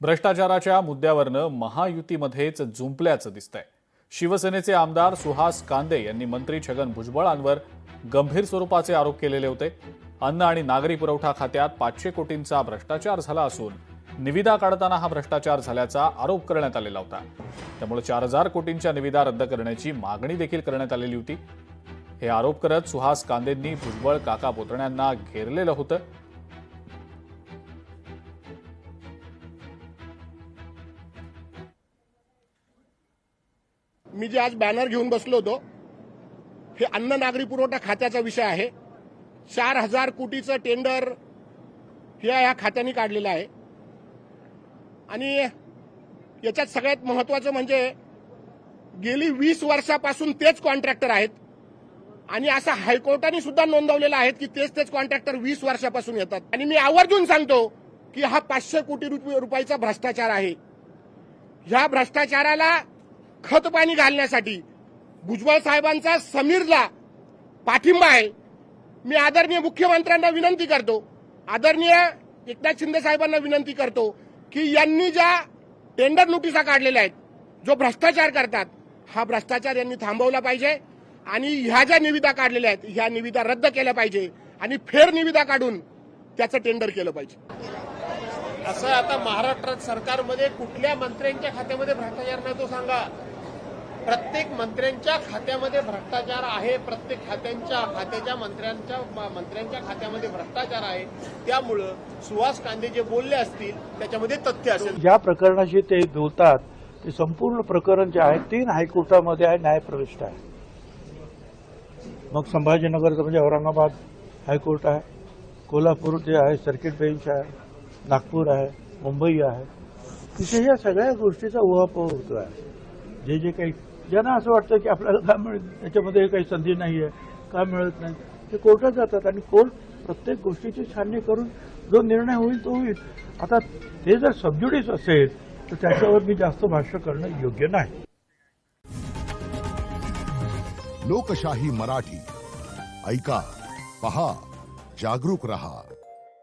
भ्रष्टाचाराच्या मुद्द्यावरनं महायुतीमध्येच जुंपल्याचं दिसतंय। शिवसेनेचे आमदार सुहास कांदे यांनी मंत्री छगन भुजबळांवर गंभीर स्वरूपाचे आरोप केलेले होते। अन्न आणि नागरी पुरवठा खात्यात 500 कोटींचा भ्रष्टाचार झाला असून निविदा काढताना हा भ्रष्टाचार झाल्याचा आरोप करण्यात आलेला होता। त्यामुळे 4000 कोटींच्या निविदा रद्द करण्याची मागणी देखील करण्यात आलेली होती। हे आरोप करत सुहास कांदेंनी भुजबळ काका पुतण्यांना घेरलेलं होतं। मी जे आज बॅनर घेऊन बसलो होतो हे अन्न नागरी पुरवठा खात्याचा विषय आहे। 4000 कोटीचं टेंडर या खात्याने काढलेलं आहे आणि याच्यात सगळ्यात महत्त्वाचं म्हणजे गेली 20 वर्षापासून तेच कॉन्ट्रॅक्टर आहेत आणि असं हायकोर्टाने सुद्धा नोंदवलेलं आहे की तेच कॉन्ट्रॅक्टर 20 वर्षापासून येतात। आणि मी आवर्जून सांगतो की हा 500 कोटी रुपयाचा भ्रष्टाचार आहे। ह्या भ्रष्टाचाराला खतपाणी घालण्यासाठी भुजबळ साहेबांचा समीरला पाठिंबा आहे। मी आदरणीय मुख्यमंत्र्यांना विनंती करतो, आदरणीय एकनाथ शिंदे साहेबांना विनंती करतो की यांनी ज्या टेंडर नोटिसा काढलेल्या आहेत, जो भ्रष्टाचार करतात, हा भ्रष्टाचार यांनी थांबवला पाहिजे आणि ह्या ज्या निविदा काढलेल्या आहेत ह्या निविदा रद्द केल्या पाहिजे आणि फेर निविदा काढून त्याचं टेंडर केलं पाहिजे। असं आता महाराष्ट्रात सरकारमध्ये कुठल्या मंत्र्यांच्या खात्यामध्ये भ्रष्टाचार नाही तो सांगा। प्रत्येक मंत्र्यांच्या खात्यामध्ये भ्रष्टाचार आहे, प्रत्येक खात्याच्या मंत्र्यांच्या खात्यामध्ये भ्रष्टाचार आहे। त्यामुळं सुहास कांदे जे बोलले असतील त्याच्यामध्ये तथ्य असेल। ज्या प्रकरणाशी ते बोलतात ते संपूर्ण प्रकरण जे आहे 3 हायकोर्टामध्ये आहे, न्यायप्रविष्ट आहे। मग संभाजीनगरचं म्हणजे औरंगाबाद हायकोर्ट आहे, कोल्हापूर जे आहे सर्किट बेंच आहे, नागपूर आहे, मुंबई आहे। तिथे या सगळ्या गोष्टीचा उहापोह होतो आहे। जे काही ज्यांना असं वाटतं की आपल्याला काय मिळत त्याच्यामध्ये काही संधी नाही आहे, काय मिळत नाही, ते कोर्टात जातात आणि कोर्ट प्रत्येक गोष्टीची छाननी करून जो निर्णय होईल तो होईल। आता ते जर सबज्युडिस असेल तर त्याच्यावर मी जास्त भाष्य करणं योग्य नाही। लोकशाही मराठी ऐका, पहा, जागरूक रहा।